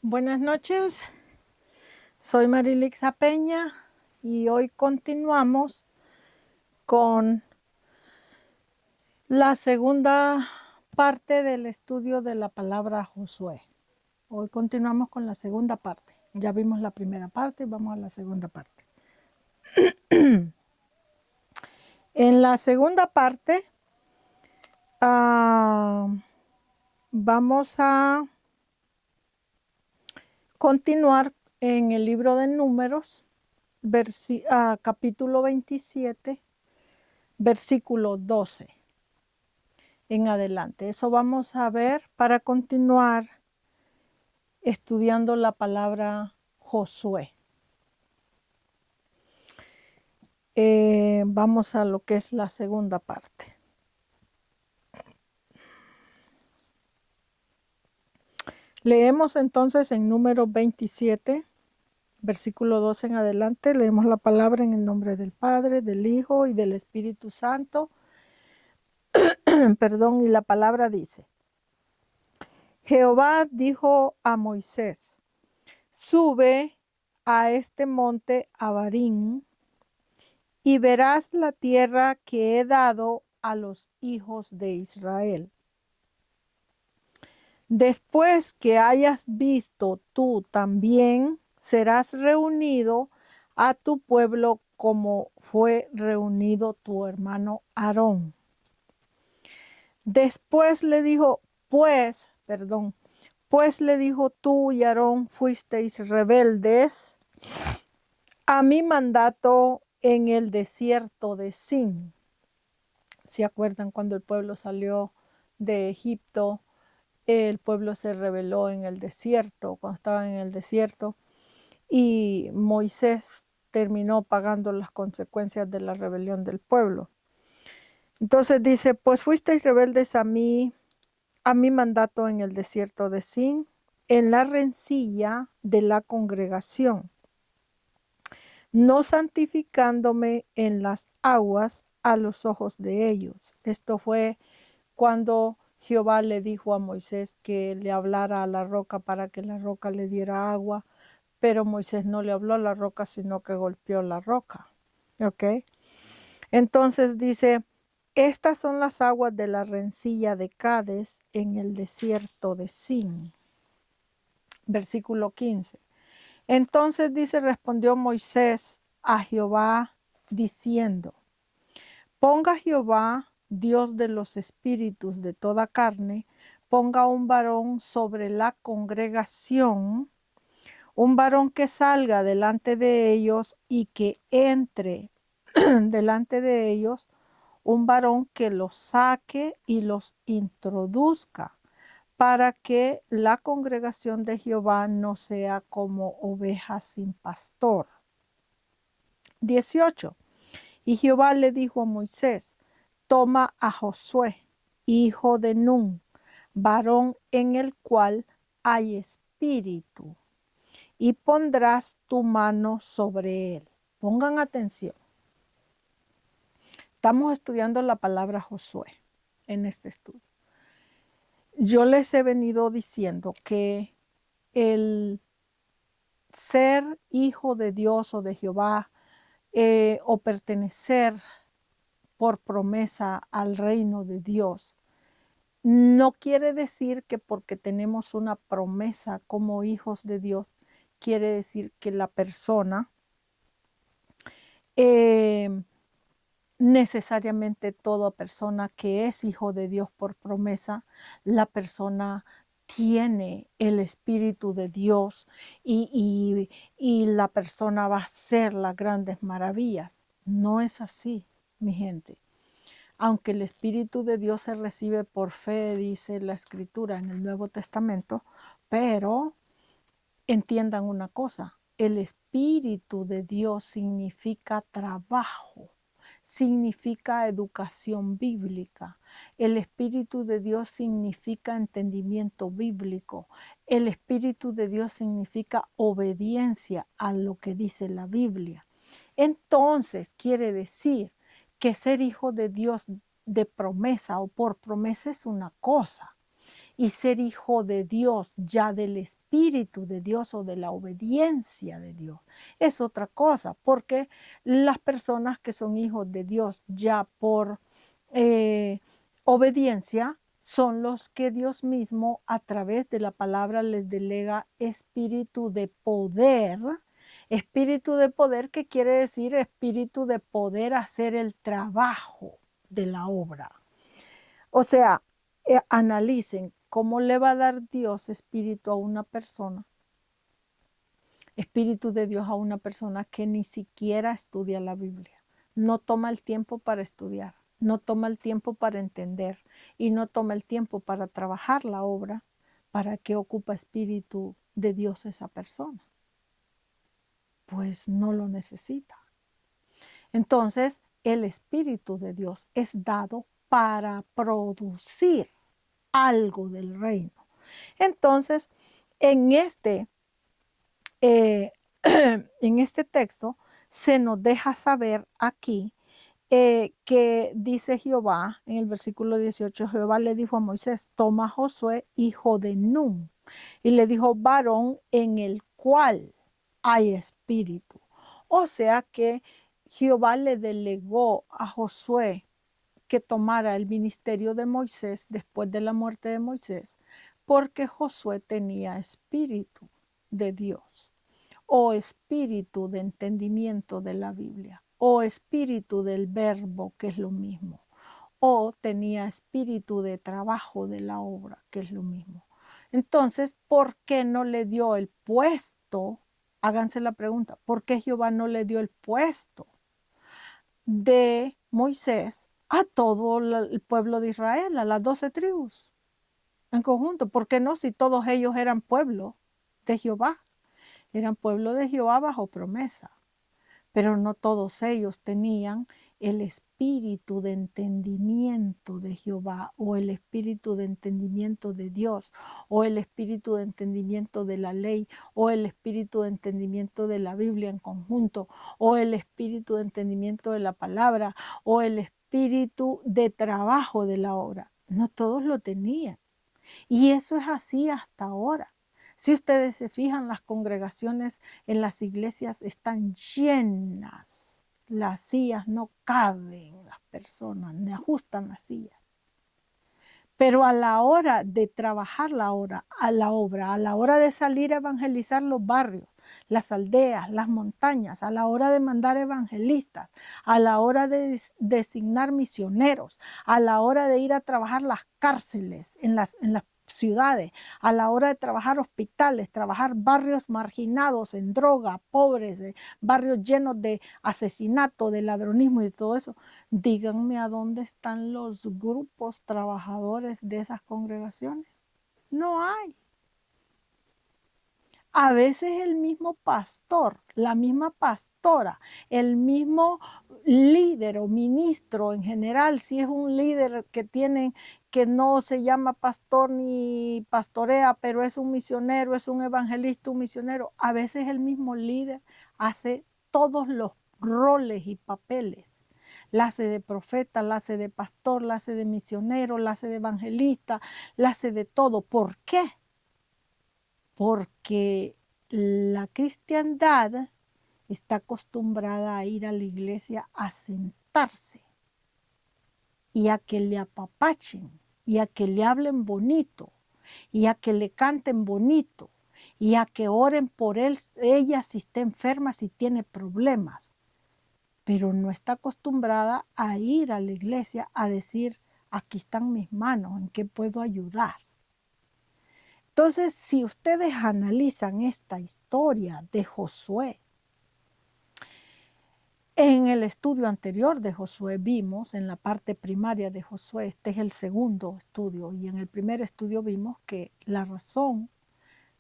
Buenas noches, soy Marilixa Peña y hoy continuamos con la segunda parte del estudio de la palabra Josué. Hoy continuamos con la segunda parte. Ya vimos la primera parte y vamos a la segunda parte. En la segunda parte vamos a continuar en el libro de Números, capítulo 27, versículo 12 en adelante. Eso vamos a ver para continuar estudiando la palabra Josué. Vamos a lo que es la segunda parte. Leemos entonces en Números 27, versículo 12 en adelante. Leemos la palabra en el nombre del Padre, del Hijo y del Espíritu Santo. Perdón, y la palabra dice: Jehová dijo a Moisés: sube a este monte Abarim y verás la tierra que he dado a los hijos de Israel. Después que hayas visto tú también, serás reunido a tu pueblo como fue reunido tu hermano Aarón. Después le dijo, pues le dijo, tú y Aarón fuisteis rebeldes a mi mandato en el desierto de Sin. ¿Se acuerdan cuando el pueblo salió de Egipto? El pueblo se rebeló en el desierto, cuando estaban en el desierto, y Moisés terminó pagando las consecuencias de la rebelión del pueblo. Entonces dice, pues fuisteis rebeldes a mi mandato en el desierto de Sin, en la rencilla de la congregación, no santificándome en las aguas a los ojos de ellos. Esto fue cuando Jehová le dijo a Moisés que le hablara a la roca para que la roca le diera agua, pero Moisés no le habló a la roca, sino que golpeó la roca. ¿Ok? Entonces dice, estas son las aguas de la rencilla de Cades en el desierto de Sin. Versículo 15. Entonces dice, respondió Moisés a Jehová diciendo, ponga Jehová, Dios de los espíritus de toda carne, ponga un varón sobre la congregación, un varón que salga delante de ellos y que entre delante de ellos, un varón que los saque y los introduzca, para que la congregación de Jehová no sea como ovejas sin pastor. 18. Y Jehová le dijo a Moisés, toma a Josué, hijo de Nun, varón en el cual hay espíritu, y pondrás tu mano sobre él. Pongan atención. Estamos estudiando la palabra Josué en este estudio. Yo les he venido diciendo que el ser hijo de Dios o de Jehová o pertenecer por promesa al reino de Dios no quiere decir que porque tenemos una promesa como hijos de Dios, quiere decir que la persona necesariamente toda persona que es hijo de Dios por promesa, la persona tiene el Espíritu de Dios y la persona va a hacer las grandes maravillas. No es así, mi gente. Aunque el Espíritu de Dios se recibe por fe, dice la Escritura en el Nuevo Testamento, pero entiendan una cosa, el Espíritu de Dios significa trabajo, significa educación bíblica. El Espíritu de Dios significa entendimiento bíblico. El Espíritu de Dios significa obediencia a lo que dice la Biblia. Entonces, quiere decir que ser hijo de Dios de promesa o por promesa es una cosa. y ser hijo de Dios, ya del Espíritu de Dios o de la obediencia de Dios. Es otra cosa, porque las personas que son hijos de Dios ya por obediencia son los que Dios mismo a través de la palabra les delega espíritu de poder. Espíritu de poder, que quiere decir espíritu de poder hacer el trabajo de la obra. O sea, analicen cómo le va a dar Dios espíritu a una persona, espíritu de Dios a una persona que ni siquiera estudia la Biblia, no toma el tiempo para estudiar, no toma el tiempo para entender y no toma el tiempo para trabajar la obra. ¿Para qué ocupa espíritu de Dios esa persona? Pues no lo necesita. Entonces, el espíritu de Dios es dado para producir algo del reino. Entonces, en en este texto se nos deja saber aquí que dice Jehová, en el versículo 18, Jehová le dijo a Moisés, toma a Josué, hijo de Nun, y le dijo, varón en el cual hay espíritu. O sea que Jehová le delegó a Josué que tomara el ministerio de Moisés después de la muerte de Moisés, porque Josué tenía espíritu de Dios, o espíritu de entendimiento de la Biblia, o espíritu del verbo, que es lo mismo, o tenía espíritu de trabajo de la obra, que es lo mismo. Entonces, ¿por qué no le dio el puesto? Háganse la pregunta, ¿por qué Jehová no le dio el puesto de Moisés a todo el pueblo de Israel, a las 12 tribus en conjunto? ¿Por qué no, si todos ellos eran pueblo de Jehová? Eran pueblo de Jehová bajo promesa, pero no todos ellos tenían el espíritu de entendimiento de Jehová, o el espíritu de entendimiento de Dios, o el espíritu de entendimiento de la ley, o el espíritu de entendimiento de la Biblia en conjunto, o el espíritu de entendimiento de la palabra, o el espíritu de trabajo de la obra. No todos lo tenían. Y eso es así hasta ahora. Si ustedes se fijan, las congregaciones en las iglesias están llenas. Las sillas no caben, las personas no ajustan las sillas. Pero a la hora de trabajar a la hora de salir a evangelizar los barrios, las aldeas, las montañas, a la hora de mandar evangelistas, a la hora de designar misioneros, a la hora de ir a trabajar las cárceles en las ciudades, a la hora de trabajar hospitales, trabajar barrios marginados en droga, pobres, barrios llenos de asesinato, de ladronismo y de todo eso. Díganme a dónde están los grupos trabajadores de esas congregaciones. No hay. A veces el mismo pastor, la misma pastora, el mismo líder o ministro en general, si es un líder que tienen, que no se llama pastor ni pastorea, pero es un misionero, es un evangelista, un misionero, a veces el mismo líder hace todos los roles y papeles. La hace de profeta, la hace de pastor, la hace de misionero, la hace de evangelista, la hace de todo. ¿Por qué? Porque la cristiandad está acostumbrada a ir a la iglesia a sentarse y a que le apapachen y a que le hablen bonito y a que le canten bonito y a que oren por ella si está enferma, si tiene problemas. Pero no está acostumbrada a ir a la iglesia a decir, aquí están mis manos, ¿en qué puedo ayudar? Entonces, si ustedes analizan esta historia de Josué, en el estudio anterior de Josué vimos, en la parte primaria de Josué, este es el segundo estudio, y en el primer estudio vimos que la razón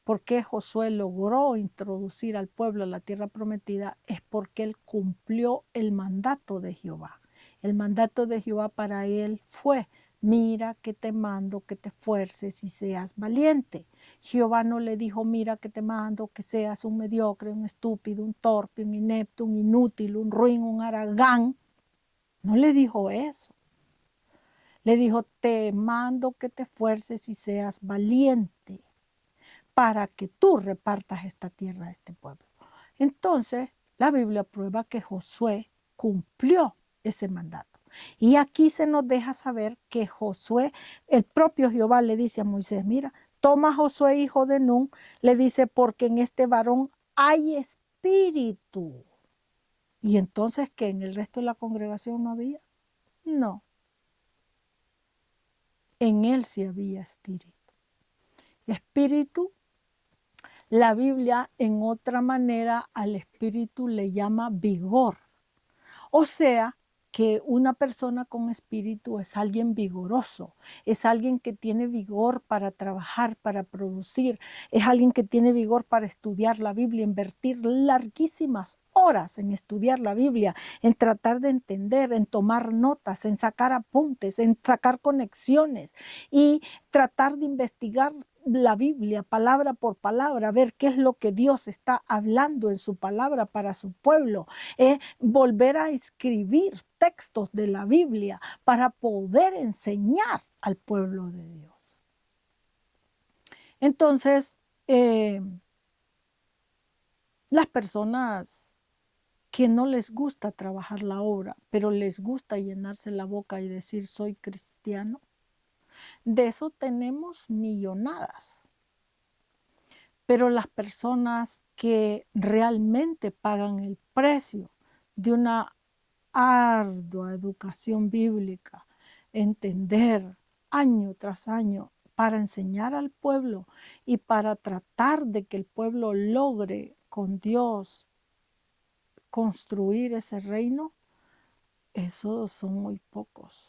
por qué Josué logró introducir al pueblo a la tierra prometida es porque él cumplió el mandato de Jehová. El mandato de Jehová para él fue: mira que te mando que te esfuerces y seas valiente. Jehová no le dijo: mira que te mando que seas un mediocre, un estúpido, un torpe, un inepto, un inútil, un ruin, un haragán. No le dijo eso. Le dijo, te mando que te esfuerces y seas valiente para que tú repartas esta tierra a este pueblo. Entonces, la Biblia prueba que Josué cumplió ese mandato. Y aquí se nos deja saber que Josué, el propio Jehová le dice a Moisés, mira, toma a Josué, hijo de Nun, le dice, porque en este varón hay espíritu. Y entonces, ¿que en el resto de la congregación no había? No, en él sí había espíritu. Espíritu, la Biblia en otra manera al espíritu le llama vigor. O sea, que una persona con espíritu es alguien vigoroso, es alguien que tiene vigor para trabajar, para producir, es alguien que tiene vigor para estudiar la Biblia, invertir larguísimas horas en estudiar la Biblia, en tratar de entender, en tomar notas, en sacar apuntes, en sacar conexiones y tratar de investigar la Biblia palabra por palabra, ver qué es lo que Dios está hablando en su palabra para su pueblo, volver a escribir textos de la Biblia para poder enseñar al pueblo de Dios. Entonces, las personas que no les gusta trabajar la obra, pero les gusta llenarse la boca y decir soy cristiano, de eso tenemos millonadas. Pero las personas que realmente pagan el precio de una ardua educación bíblica, entender año tras año para enseñar al pueblo y para tratar de que el pueblo logre con Dios construir ese reino, esos son muy pocos.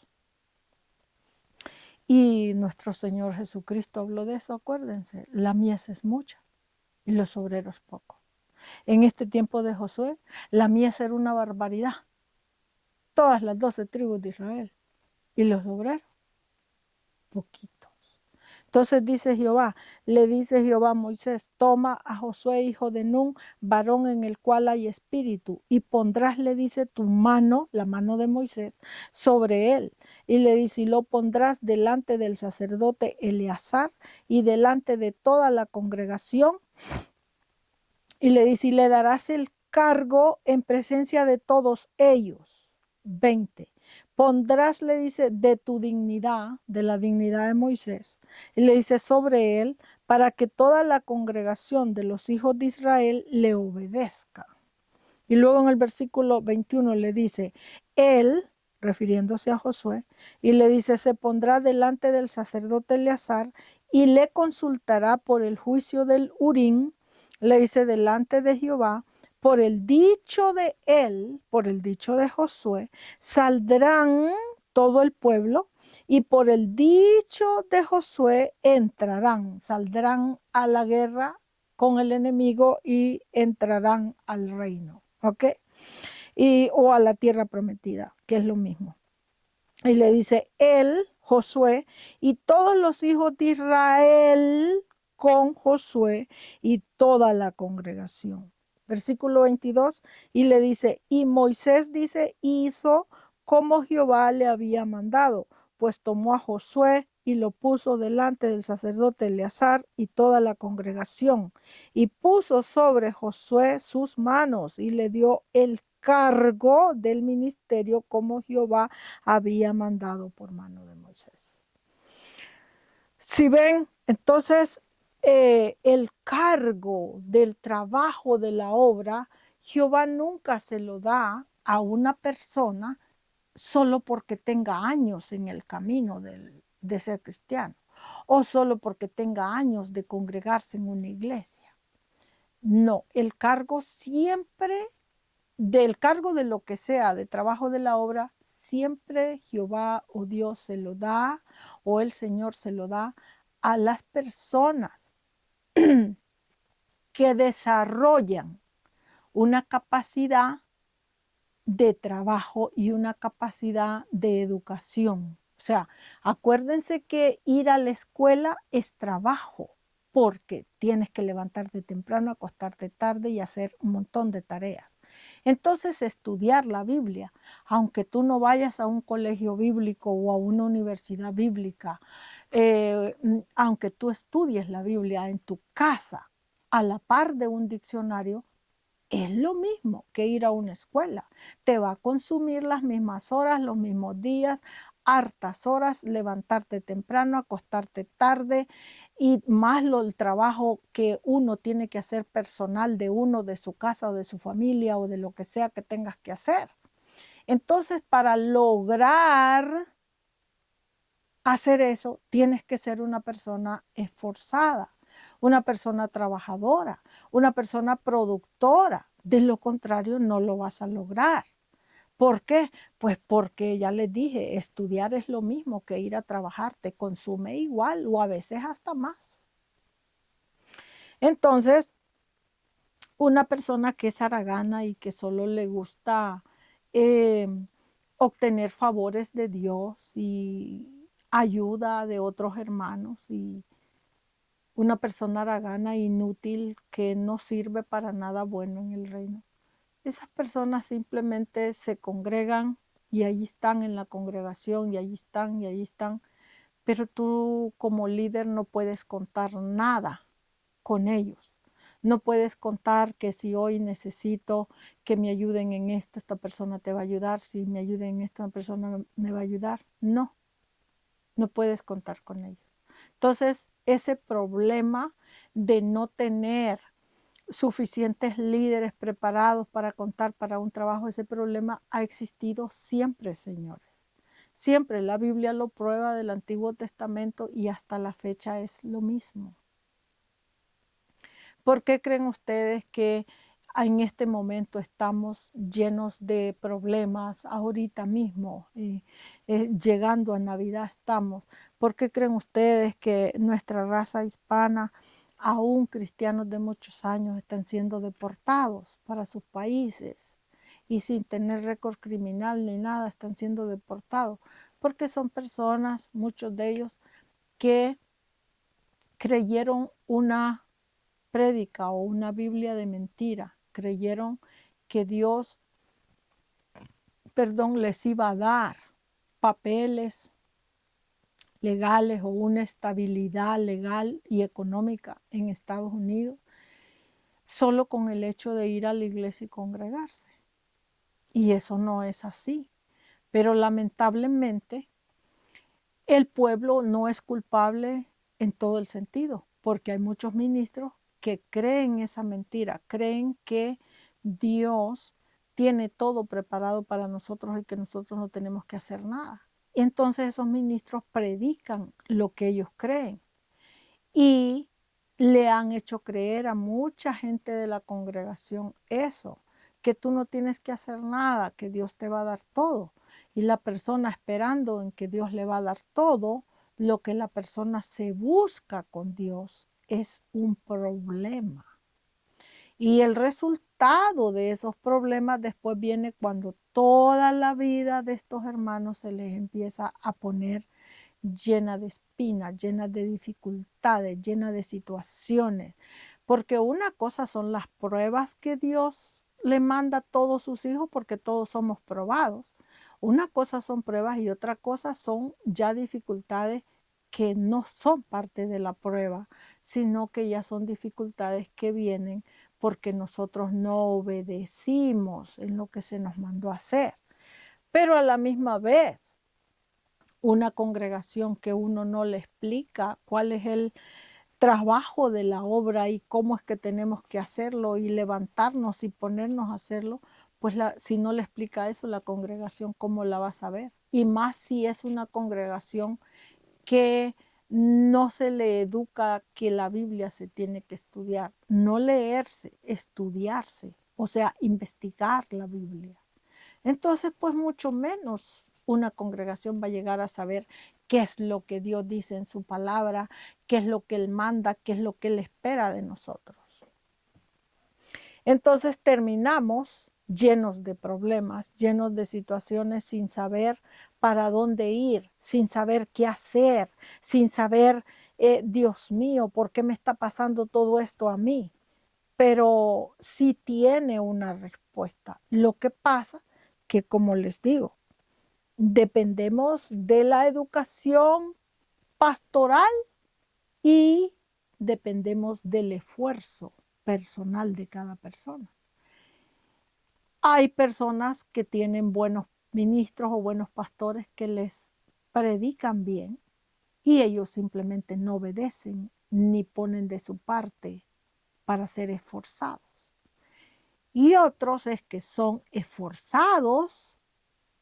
Y nuestro Señor Jesucristo habló de eso, acuérdense, la mies es mucha y los obreros pocos. En este tiempo de Josué, la mies era una barbaridad. Todas las 12 tribus de Israel. Y los obreros, poquitos. Entonces dice Jehová, le dice Jehová a Moisés, toma a Josué, hijo de Nun, varón en el cual hay espíritu, y pondrás, le dice, tu mano, la mano de Moisés, sobre él. Y le dice, y lo pondrás delante del sacerdote Eleazar y delante de toda la congregación. Y le dice, y le darás el cargo en presencia de todos ellos. 20. Pondrás, le dice, de tu dignidad, de la dignidad de Moisés, y le dice sobre él, para que toda la congregación de los hijos de Israel le obedezca. Y luego en el versículo 21 le dice, él, refiriéndose a Josué, y le dice, se pondrá delante del sacerdote Eleazar y le consultará por el juicio del Urim, le dice, delante de Jehová, por el dicho de él, por el dicho de Josué, saldrán todo el pueblo y por el dicho de Josué entrarán, saldrán a la guerra con el enemigo y entrarán al reino, ¿ok? O a la tierra prometida, que es lo mismo. Y le dice, él, Josué, y todos los hijos de Israel con Josué y toda la congregación. Versículo 22, y le dice, y Moisés dice, hizo como Jehová le había mandado, pues tomó a Josué y lo puso delante del sacerdote Eleazar y toda la congregación, y puso sobre Josué sus manos y le dio el cargo del ministerio como Jehová había mandado por mano de Moisés. Si ven, entonces el cargo del trabajo de la obra, Jehová nunca se lo da a una persona solo porque tenga años en el camino de ser cristiano o solo porque tenga años de congregarse en una iglesia. No, el cargo siempre, del cargo de lo que sea, de trabajo de la obra, siempre Jehová o Dios se lo da o el Señor se lo da a las personas que desarrollan una capacidad de trabajo y una capacidad de educación. O sea, acuérdense que ir a la escuela es trabajo, porque tienes que levantarte temprano, acostarte tarde y hacer un montón de tareas. Entonces, estudiar la Biblia, aunque tú no vayas a un colegio bíblico o a una universidad bíblica, aunque tú estudies la Biblia en tu casa, a la par de un diccionario, es lo mismo que ir a una escuela. Te va a consumir las mismas horas, los mismos días, hartas horas, levantarte temprano, acostarte tarde y más el trabajo que uno tiene que hacer personal de uno, de su casa o de su familia o de lo que sea que tengas que hacer. Entonces, para lograr hacer eso, tienes que ser una persona esforzada, una persona trabajadora, una persona productora. De lo contrario, no lo vas a lograr. ¿Por qué? Pues porque ya les dije, estudiar es lo mismo que ir a trabajar, te consume igual o a veces hasta más. Entonces, una persona que es haragana y que solo le gusta eh, obtener favores de Dios y ayuda de otros hermanos y una persona haragana inútil que no sirve para nada bueno en el reino. Esas personas simplemente se congregan y allí están en la congregación y allí están y allí están, pero tú como líder no puedes contar nada con ellos. No puedes contar que si hoy necesito que me ayuden en esto, esta persona te va a ayudar, si me ayuden en esto, una persona me va a ayudar. No, no puedes contar con ellos. Entonces, ese problema de no tener suficientes líderes preparados para contar para un trabajo, ese problema ha existido siempre, señores. Siempre la Biblia lo prueba del Antiguo Testamento y hasta la fecha es lo mismo. ¿Por qué creen ustedes que en este momento estamos llenos de problemas ahorita mismo? Llegando a Navidad estamos. ¿Por qué creen ustedes que nuestra raza hispana, aún cristianos de muchos años, están siendo deportados para sus países? Y sin tener récord criminal ni nada, están siendo deportados. Porque son personas, muchos de ellos, que creyeron una prédica o una Biblia de mentira. Creyeron que Dios, les iba a dar papeles legales o una estabilidad legal y económica en Estados Unidos solo con el hecho de ir a la iglesia y congregarse. Y eso no es así. Pero lamentablemente el pueblo no es culpable en todo el sentido, porque hay muchos ministros que creen esa mentira, creen que Dios tiene todo preparado para nosotros y que nosotros no tenemos que hacer nada. Y entonces esos ministros predican lo que ellos creen y le han hecho creer a mucha gente de la congregación eso, que tú no tienes que hacer nada, que Dios te va a dar todo. Y la persona esperando en que Dios le va a dar todo, lo que la persona se busca con Dios es un problema. Y el resultado de esos problemas después viene cuando toda la vida de estos hermanos se les empieza a poner llena de espinas, llena de dificultades, llena de situaciones. Porque una cosa son las pruebas que Dios le manda a todos sus hijos, porque todos somos probados. Una cosa son pruebas y otra cosa son ya dificultades que no son parte de la prueba, sino que ya son dificultades que vienen porque nosotros no obedecimos en lo que se nos mandó a hacer. Pero a la misma vez, una congregación que uno no le explica cuál es el trabajo de la obra y cómo es que tenemos que hacerlo y levantarnos y ponernos a hacerlo, pues si no le explica eso, la congregación, ¿cómo la va a saber? Y más si es una congregación que no se le educa que la Biblia se tiene que estudiar, no leerse, estudiarse, o sea, investigar la Biblia. Entonces, pues mucho menos una congregación va a llegar a saber qué es lo que Dios dice en su palabra, qué es lo que Él manda, qué es lo que Él espera de nosotros. Entonces terminamos llenos de problemas, llenos de situaciones sin saber para dónde ir, sin saber qué hacer, sin saber, Dios mío, ¿por qué me está pasando todo esto a mí? Pero sí tiene una respuesta. respuesta. Lo que pasa que, como les digo, dependemos de la educación pastoral y dependemos del esfuerzo personal de cada persona. Hay personas que tienen buenos ministros o buenos pastores que les predican bien y ellos simplemente no obedecen ni ponen de su parte para ser esforzados. Y otros es que son esforzados,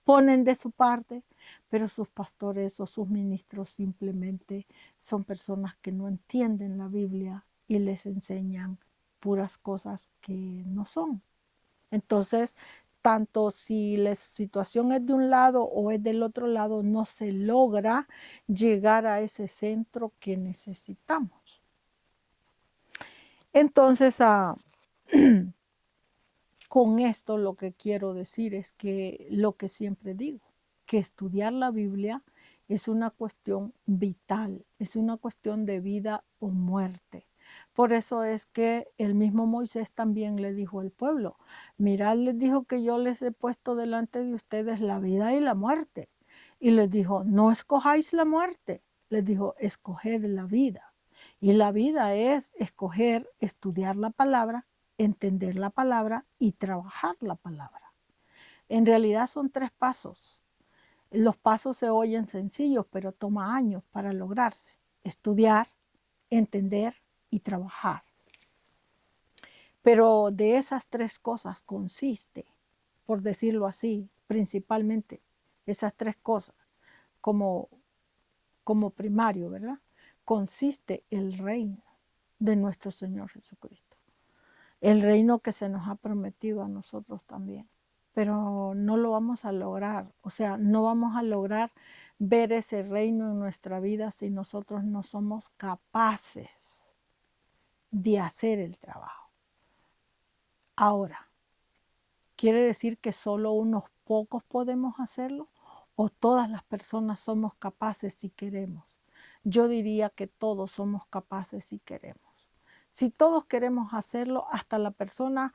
ponen de su parte, pero sus pastores o sus ministros simplemente son personas que no entienden la Biblia y les enseñan puras cosas que no son. Entonces, tanto si la situación es de un lado o es del otro lado, no se logra llegar a ese centro que necesitamos. Entonces, con esto lo que quiero decir es que lo que siempre digo, que estudiar la Biblia es una cuestión vital, es una cuestión de vida o muerte. Por eso es que el mismo Moisés también le dijo al pueblo, mirad, les dijo que yo les he puesto delante de ustedes la vida y la muerte. Y les dijo, no escojáis la muerte, les dijo, escoged la vida. Y la vida es escoger, estudiar la palabra, entender la palabra y trabajar la palabra. En realidad son 3 pasos. Los pasos se oyen sencillos, pero toma años para lograrse. Estudiar, entender y trabajar. Pero de esas 3 cosas consiste, por decirlo así, principalmente esas 3 cosas como primario, ¿verdad? Consiste el reino de nuestro Señor Jesucristo. El reino que se nos ha prometido a nosotros también. Pero no lo vamos a lograr, o sea, no vamos a lograr ver ese reino en nuestra vida si nosotros no somos capaces de hacer el trabajo. Ahora, ¿quiere decir que solo unos pocos podemos hacerlo? ¿O todas las personas somos capaces si queremos? Yo diría que todos somos capaces si queremos. Si todos queremos hacerlo, hasta la persona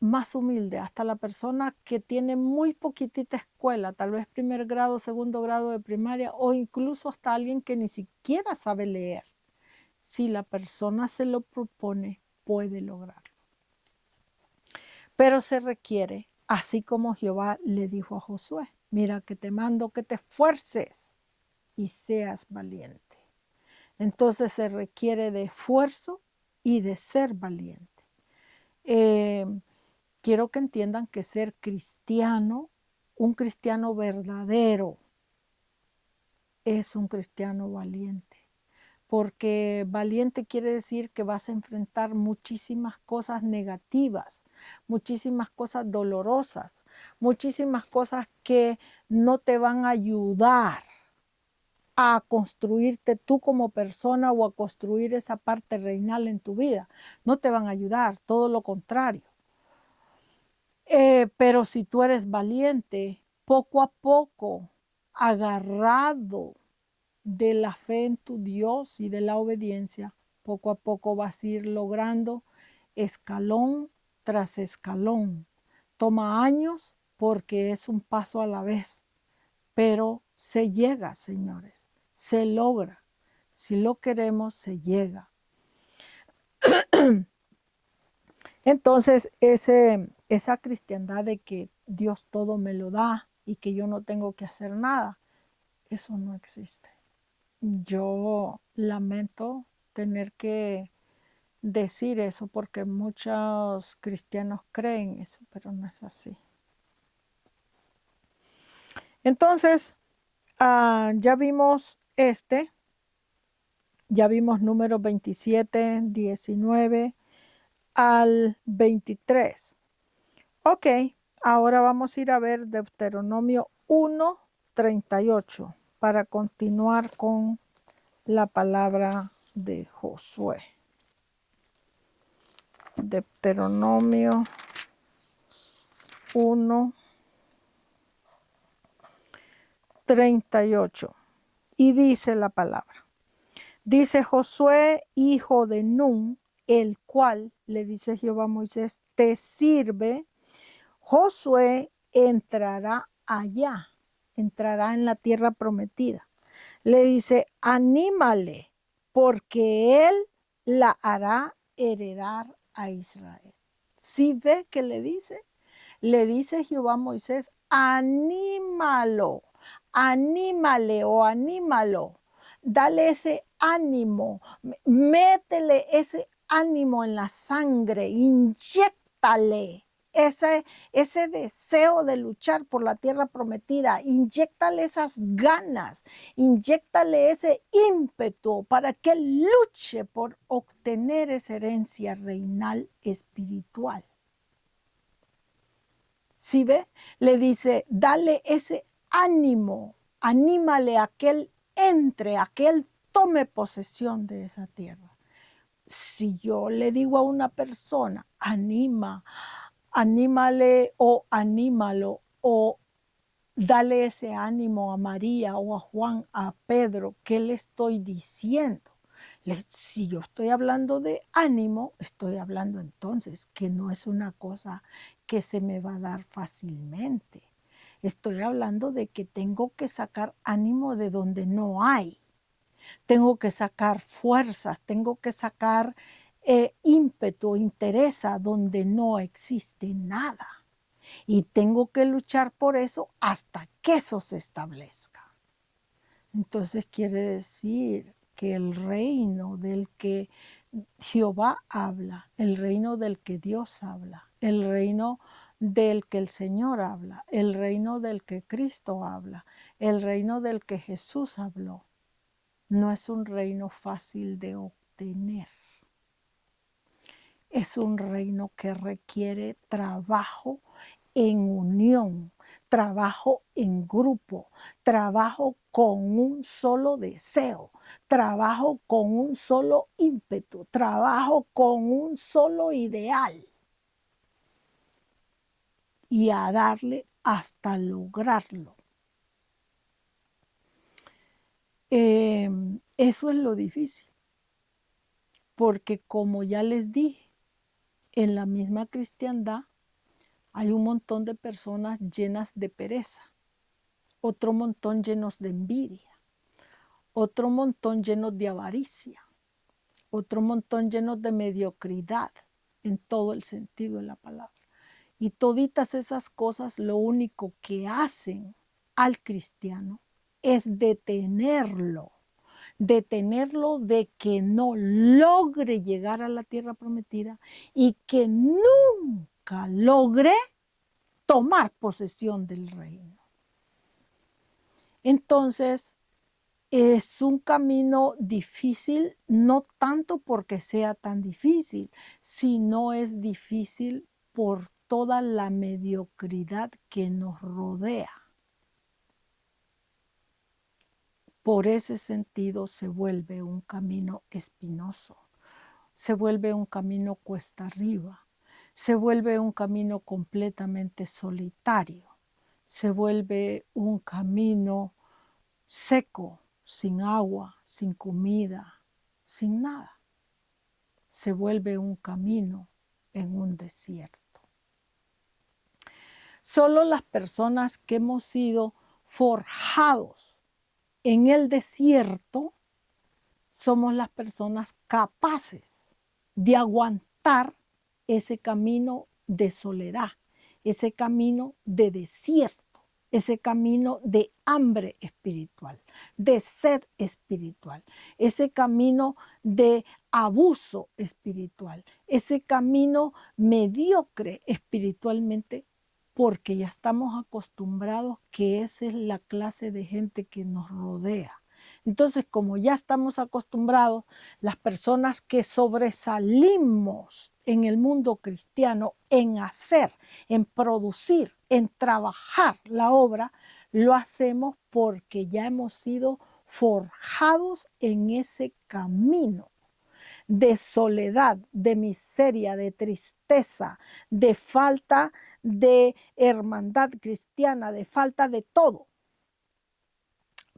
más humilde, hasta la persona que tiene muy poquitita escuela, tal vez primer grado, segundo grado de primaria, o incluso hasta alguien que ni siquiera sabe leer. Si la persona se lo propone, puede lograrlo. Pero se requiere, así como Jehová le dijo a Josué, mira que te mando que te esfuerces y seas valiente. Entonces se requiere de esfuerzo y de ser valiente. Quiero que entiendan que ser cristiano, un cristiano verdadero, es un cristiano valiente. Porque valiente quiere decir que vas a enfrentar muchísimas cosas negativas, muchísimas cosas dolorosas, muchísimas cosas que no te van a ayudar a construirte tú como persona o a construir esa parte reinal en tu vida. No te van a ayudar, todo lo contrario. Pero si tú eres valiente, poco a poco, agarrado de la fe en tu Dios y de la obediencia, poco a poco vas a ir logrando escalón tras escalón. Toma años porque es un paso a la vez, pero se llega, señores, se logra. Si lo queremos, se llega. Entonces, esa cristiandad de que Dios todo me lo da y que yo no tengo que hacer nada, eso no existe. Yo lamento tener que decir eso porque muchos cristianos creen eso, pero no es así. Entonces, ya vimos ya vimos números 27, 19 al 23. Ok, ahora vamos a ir a ver Deuteronomio 1, 38 para continuar con la palabra de Josué. Deuteronomio 1, 38. Y dice la palabra. Dice Josué, hijo de Nun, el cual, le dice Jehová a Moisés, te sirve, Josué entrará allá, entrará en la tierra prometida. Le dice, anímale, porque él la hará heredar a Israel. ¿Sí ve que le dice? Le dice Jehová a Moisés, anímalo, anímale o anímalo, dale ese ánimo, métele ese ánimo en la sangre, inyéctale ese deseo de luchar por la tierra prometida, inyéctale esas ganas, inyéctale ese ímpetu para que luche por obtener esa herencia reinal espiritual. ¿Sí ve? Le dice, dale ese ánimo, anímale a que él entre, a que él tome posesión de esa tierra. Si yo le digo a una persona, anímale o anímalo, o dale ese ánimo a María o a Juan, a Pedro, ¿qué le estoy diciendo? Si yo estoy hablando de ánimo, estoy hablando entonces que no es una cosa que se me va a dar fácilmente. Estoy hablando de que tengo que sacar ánimo de donde no hay. Tengo que sacar fuerzas, tengo que sacar ímpetu, interés donde no existe nada. Y tengo que luchar por eso hasta que eso se establezca. Entonces quiere decir que el reino del que Jehová habla, el reino del que Dios habla, el reino del que el Señor habla, el reino del que Cristo habla, el reino del que Jesús habló, no es un reino fácil de obtener. Es un reino que requiere trabajo en unión, trabajo en grupo, trabajo con un solo deseo, trabajo con un solo ímpetu, trabajo con un solo ideal. Y a darle hasta lograrlo. Eso es lo difícil, porque como ya les dije, en la misma cristiandad hay un montón de personas llenas de pereza, otro montón llenos de envidia, otro montón llenos de avaricia, otro montón llenos de mediocridad en todo el sentido de la palabra. Y toditas esas cosas lo único que hacen al cristiano es detenerlo de que no logre llegar a la tierra prometida y que nunca logre tomar posesión del reino. Entonces, es un camino difícil, no tanto porque sea tan difícil, sino es difícil por toda la mediocridad que nos rodea. Por ese sentido se vuelve un camino espinoso, se vuelve un camino cuesta arriba, se vuelve un camino completamente solitario, se vuelve un camino seco, sin agua, sin comida, sin nada. Se vuelve un camino en un desierto. Solo las personas que hemos sido forjados en el desierto somos las personas capaces de aguantar ese camino de soledad, ese camino de desierto, ese camino de hambre espiritual, de sed espiritual, ese camino de abuso espiritual, ese camino mediocre espiritualmente, porque ya estamos acostumbrados que esa es la clase de gente que nos rodea. Entonces, como ya estamos acostumbrados, las personas que sobresalimos en el mundo cristiano en hacer, en producir, en trabajar la obra, lo hacemos porque ya hemos sido forjados en ese camino de soledad, de miseria, de tristeza, de falta de hermandad cristiana, de falta de todo.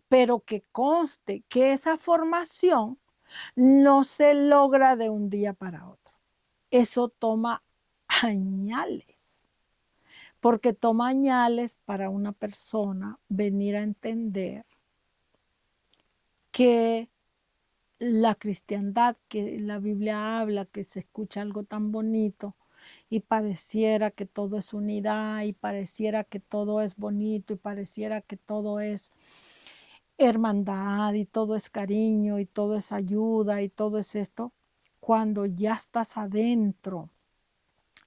Pero que conste que esa formación no se logra de un día para otro. Eso toma añales, porque toma años para una persona venir a entender que la cristiandad, que la Biblia habla, que se escucha algo tan bonito y pareciera que todo es unidad y pareciera que todo es bonito y pareciera que todo es hermandad y todo es cariño y todo es ayuda y todo es esto, cuando ya estás adentro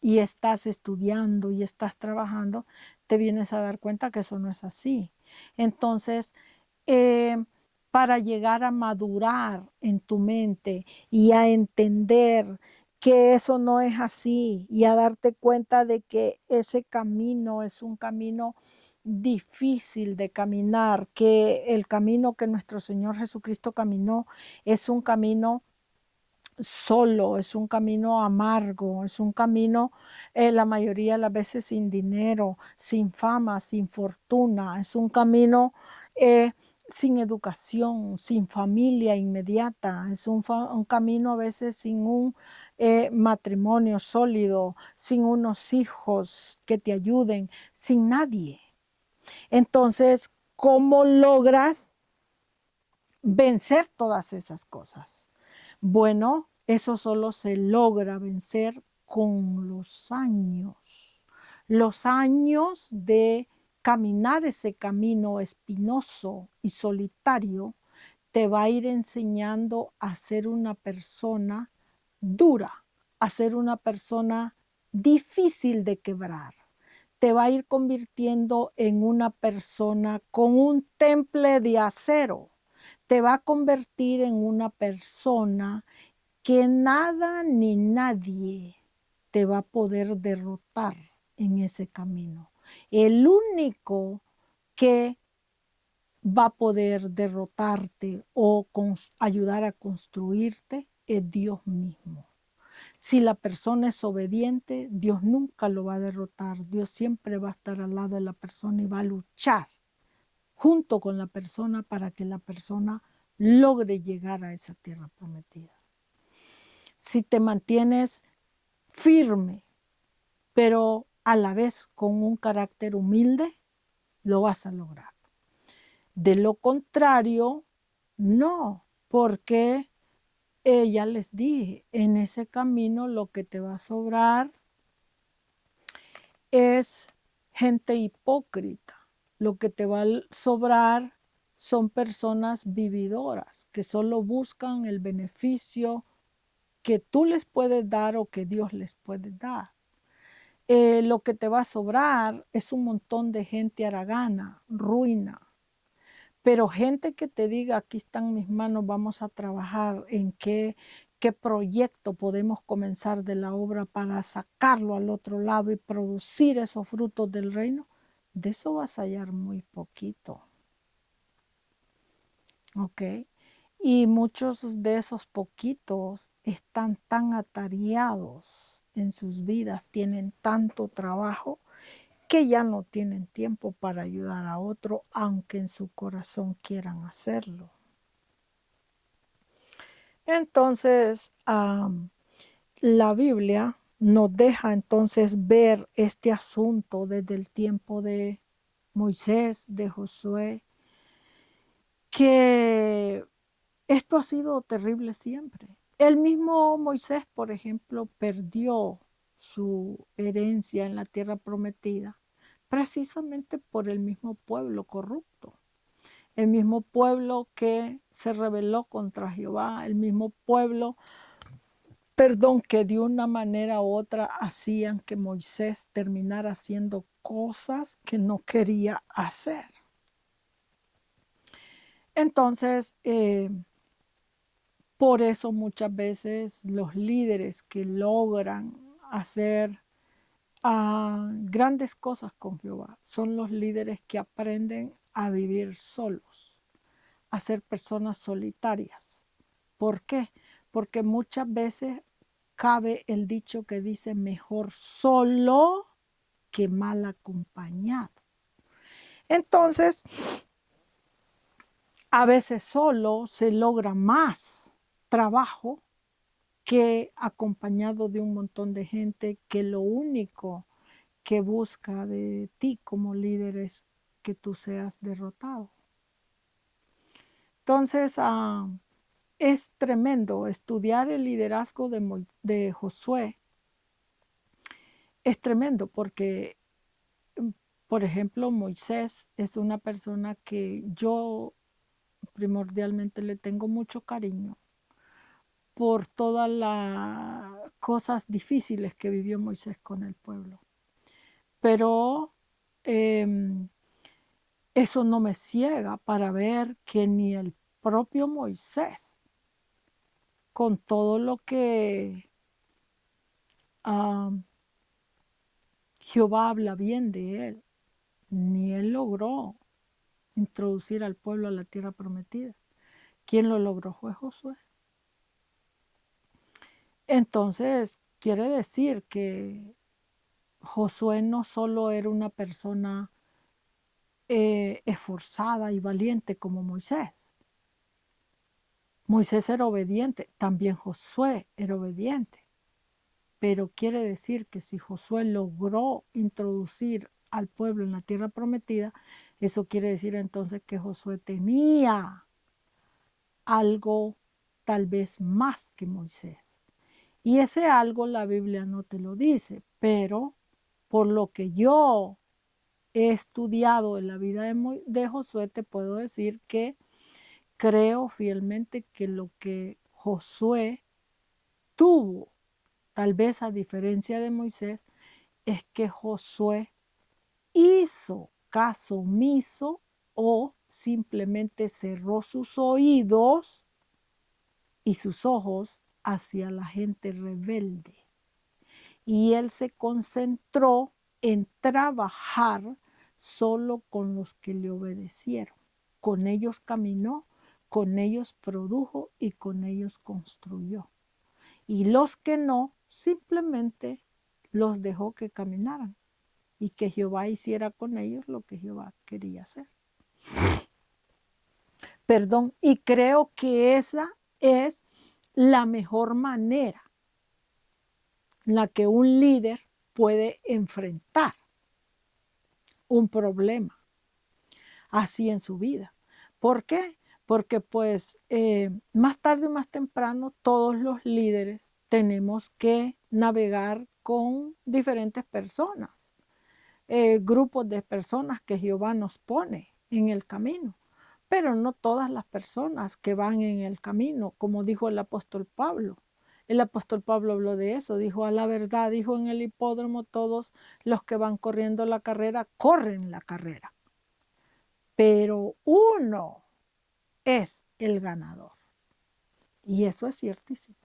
y estás estudiando y estás trabajando, te vienes a dar cuenta que eso no es así. Entonces, eh, para llegar a madurar en tu mente y a entender que eso no es así y a darte cuenta de que ese camino es un camino difícil de caminar, que el camino que nuestro Señor Jesucristo caminó es un camino solo, es un camino amargo, es un camino la mayoría de las veces sin dinero, sin fama, sin fortuna, es un camino eh, sin educación, sin familia inmediata, es un camino a veces sin un matrimonio sólido, sin unos hijos que te ayuden, sin nadie. Entonces, ¿cómo logras vencer todas esas cosas? Bueno, eso solo se logra vencer con los años de caminar ese camino espinoso y solitario te va a ir enseñando a ser una persona dura, a ser una persona difícil de quebrar. Te va a ir convirtiendo en una persona con un temple de acero. Te va a convertir en una persona que nada ni nadie te va a poder derrotar en ese camino. El único que va a poder derrotarte o ayudar a construirte es Dios mismo. Si la persona es obediente, Dios nunca lo va a derrotar. Dios siempre va a estar al lado de la persona y va a luchar junto con la persona para que la persona logre llegar a esa tierra prometida. Si te mantienes firme, pero a la vez con un carácter humilde, lo vas a lograr. De lo contrario, no, porque ya les dije, en ese camino lo que te va a sobrar es gente hipócrita. Lo que te va a sobrar son personas vividoras que solo buscan el beneficio que tú les puedes dar o que Dios les puede dar. Lo que te va a sobrar es un montón de gente haragana, ruina, pero gente que te diga, aquí están mis manos, vamos a trabajar en qué proyecto podemos comenzar de la obra para sacarlo al otro lado y producir esos frutos del reino, de eso vas a hallar muy poquito. ¿Ok? Y muchos de esos poquitos están tan atareados en sus vidas, tienen tanto trabajo que ya no tienen tiempo para ayudar a otro, aunque en su corazón quieran hacerlo. Entonces, la Biblia nos deja entonces ver este asunto desde el tiempo de Moisés, de Josué, que esto ha sido terrible siempre. El mismo Moisés, por ejemplo, perdió su herencia en la tierra prometida precisamente por el mismo pueblo corrupto, el mismo pueblo que se rebeló contra Jehová, el mismo pueblo, perdón, que de una manera u otra hacían que Moisés terminara haciendo cosas que no quería hacer. Entonces, por eso muchas veces los líderes que logran hacer grandes cosas con Jehová son los líderes que aprenden a vivir solos, a ser personas solitarias. ¿Por qué? Porque muchas veces cabe el dicho que dice mejor solo que mal acompañado. Entonces, a veces solo se logra más trabajo que acompañado de un montón de gente que lo único que busca de ti como líder es que tú seas derrotado. Entonces, es tremendo estudiar el liderazgo de Josué. Es tremendo porque, por ejemplo, Moisés es una persona que yo primordialmente le tengo mucho cariño por todas las cosas difíciles que vivió Moisés con el pueblo. Pero eso no me ciega para ver que ni el propio Moisés, con todo lo que Jehová habla bien de él, ni él logró introducir al pueblo a la tierra prometida. ¿Quién lo logró? Fue Josué. Entonces, quiere decir que Josué no solo era una persona esforzada y valiente como Moisés. Moisés era obediente, también Josué era obediente. Pero quiere decir que si Josué logró introducir al pueblo en la tierra prometida, eso quiere decir entonces que Josué tenía algo tal vez más que Moisés. Y ese algo la Biblia no te lo dice, pero por lo que yo he estudiado en la vida de Josué, te puedo decir que creo fielmente que lo que Josué tuvo, tal vez a diferencia de Moisés, es que Josué hizo caso omiso o simplemente cerró sus oídos y sus ojos hacia la gente rebelde. Y él se concentró en trabajar solo con los que le obedecieron. Con ellos caminó, con ellos produjo y con ellos construyó. Y los que no, simplemente los dejó que caminaran y que Jehová hiciera con ellos lo que Jehová quería hacer. Perdón, y creo que esa es la mejor manera en la que un líder puede enfrentar un problema así en su vida. ¿Por qué? Porque pues más tarde o más temprano todos los líderes tenemos que navegar con diferentes personas, grupos de personas que Jehová nos pone en el camino, pero no todas las personas que van en el camino, como dijo el apóstol Pablo. El apóstol Pablo habló de eso, dijo a la verdad, dijo en el hipódromo, todos los que van corriendo la carrera, corren la carrera, pero uno es el ganador. Y eso es ciertísimo.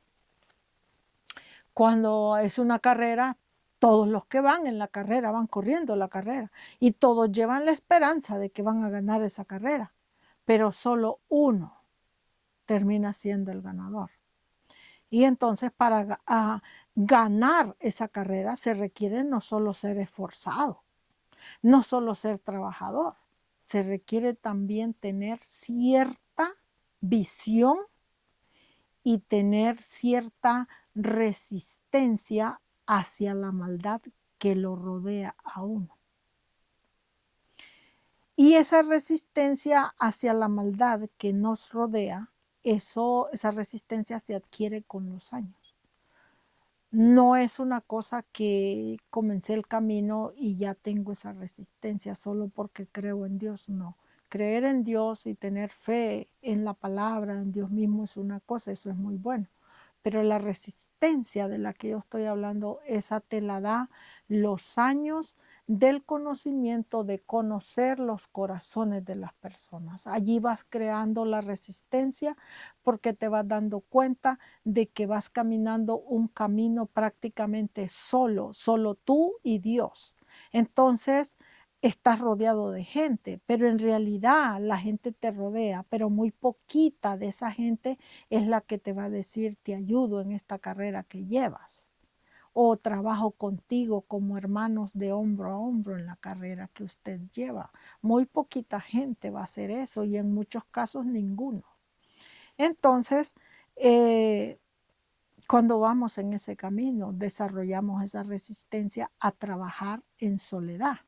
Cuando es una carrera, todos los que van en la carrera van corriendo la carrera y todos llevan la esperanza de que van a ganar esa carrera, pero solo uno termina siendo el ganador. Y entonces para ganar esa carrera se requiere no solo ser esforzado, no solo ser trabajador, se requiere también tener cierta visión y tener cierta resistencia hacia la maldad que lo rodea a uno. Y esa resistencia hacia la maldad que nos rodea, esa resistencia se adquiere con los años. No es una cosa que comencé el camino y ya tengo esa resistencia solo porque creo en Dios, no. Creer en Dios y tener fe en la palabra, en Dios mismo es una cosa, eso es muy bueno. Pero la resistencia de la que yo estoy hablando, esa te la da los años del conocimiento, de conocer los corazones de las personas. Allí vas creando la resistencia porque te vas dando cuenta de que vas caminando un camino prácticamente solo, solo tú y Dios. Entonces, estás rodeado de gente, pero en realidad la gente te rodea, pero muy poquita de esa gente es la que te va a decir, te ayudo en esta carrera que llevas, o trabajo contigo como hermanos de hombro a hombro en la carrera que usted lleva. Muy poquita gente va a hacer eso y en muchos casos ninguno. Entonces, cuando vamos en ese camino, desarrollamos esa resistencia a trabajar en soledad.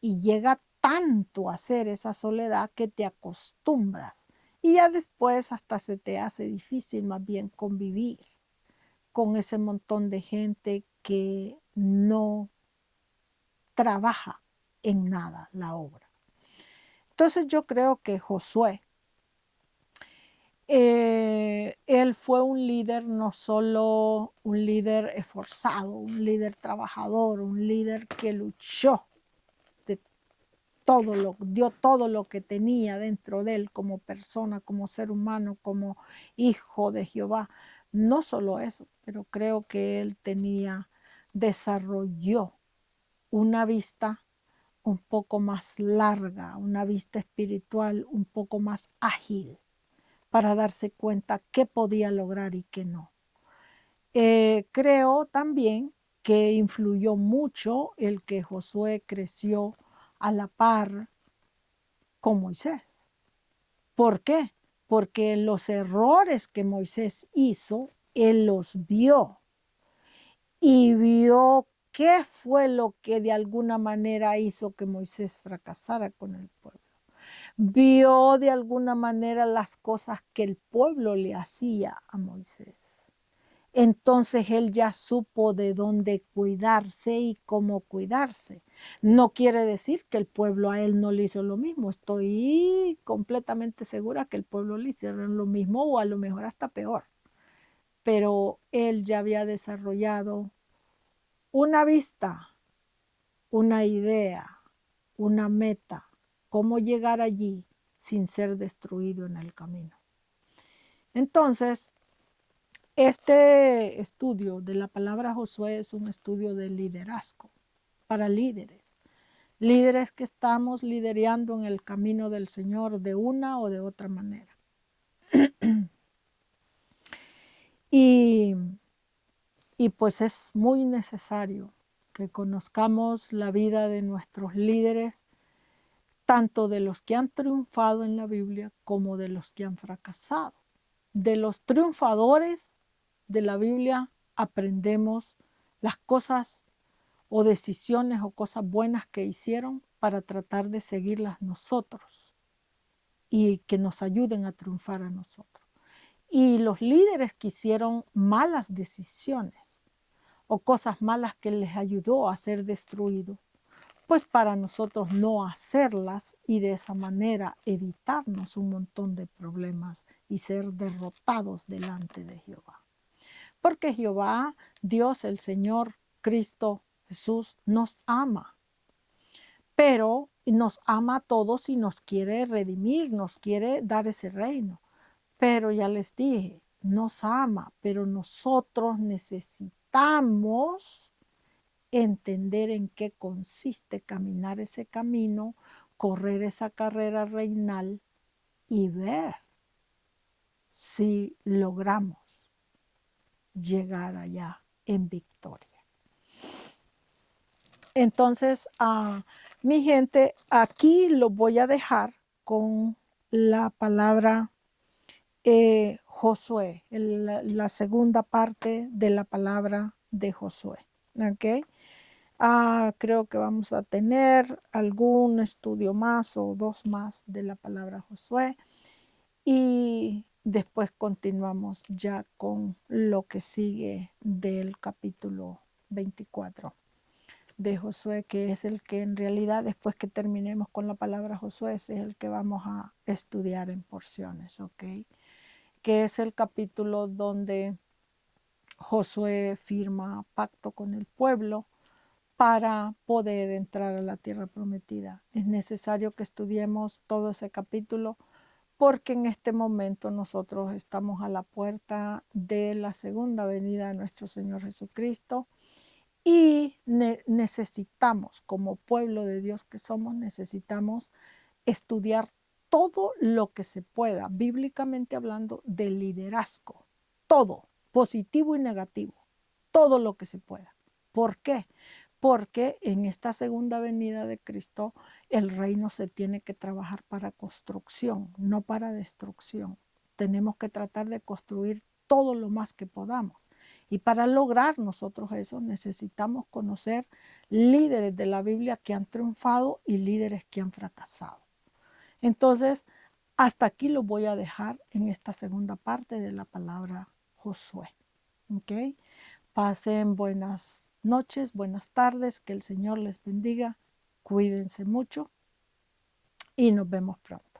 Y llega tanto a ser esa soledad que te acostumbras. Y ya después hasta se te hace difícil más bien convivir con ese montón de gente que no trabaja en nada la obra. Entonces yo creo que Josué, él fue un líder, no solo un líder esforzado, un líder trabajador, un líder que luchó de dio todo lo que tenía dentro de él como persona, como ser humano, como hijo de Jehová. No solo eso, pero creo que él desarrolló una vista un poco más larga, una vista espiritual un poco más ágil para darse cuenta qué podía lograr y qué no. Creo también que influyó mucho el que Josué creció a la par con Moisés. ¿Por qué? Porque los errores que Moisés hizo, él los vio y vio qué fue lo que de alguna manera hizo que Moisés fracasara con el pueblo. Vio de alguna manera las cosas que el pueblo le hacía a Moisés. Entonces él ya supo de dónde cuidarse y cómo cuidarse. No quiere decir que el pueblo a él no le hizo lo mismo. Estoy completamente segura que el pueblo le hicieron lo mismo o a lo mejor hasta peor. Pero él ya había desarrollado una vista, una idea, una meta, cómo llegar allí sin ser destruido en el camino. Entonces, este estudio de la palabra Josué es un estudio de liderazgo para líderes, líderes que estamos liderando en el camino del Señor de una o de otra manera. y, y pues es muy necesario que conozcamos la vida de nuestros líderes, tanto de los que han triunfado en la Biblia como de los que han fracasado. De los triunfadores de la Biblia aprendemos las cosas o decisiones o cosas buenas que hicieron para tratar de seguirlas nosotros y que nos ayuden a triunfar a nosotros. Y los líderes que hicieron malas decisiones o cosas malas que les ayudó a ser destruidos, pues para nosotros no hacerlas y de esa manera evitarnos un montón de problemas y ser derrotados delante de Jehová. Porque Jehová, Dios, el Señor, Cristo, Jesús, nos ama, pero nos ama a todos y nos quiere redimir, nos quiere dar ese reino. Pero ya les dije, nos ama, pero nosotros necesitamos entender en qué consiste caminar ese camino, correr esa carrera reinal y ver si logramos llegar allá en victoria. Entonces, mi gente, aquí lo voy a dejar con la palabra Josué, la segunda parte de la palabra de Josué. ¿Ok? Creo que vamos a tener algún estudio más o dos más de la palabra Josué y después continuamos ya con lo que sigue del capítulo 24 de Josué, que es el que en realidad después que terminemos con la palabra Josué es el que vamos a estudiar en porciones, ¿ok? Que es el capítulo donde Josué firma pacto con el pueblo para poder entrar a la tierra prometida. Es necesario que estudiemos todo ese capítulo porque en este momento nosotros estamos a la puerta de la segunda venida de nuestro Señor Jesucristo y necesitamos, como pueblo de Dios que somos, necesitamos estudiar todo lo que se pueda, bíblicamente hablando, de liderazgo. Todo, positivo y negativo, todo lo que se pueda. ¿Por qué? Porque en esta segunda venida de Cristo el reino se tiene que trabajar para construcción, no para destrucción. Tenemos que tratar de construir todo lo más que podamos. Y para lograr nosotros eso necesitamos conocer líderes de la Biblia que han triunfado y líderes que han fracasado. Entonces, hasta aquí lo voy a dejar en esta segunda parte de la palabra Josué. ¿Ok? Pasen buenas noches, buenas tardes, que el Señor les bendiga, cuídense mucho y nos vemos pronto.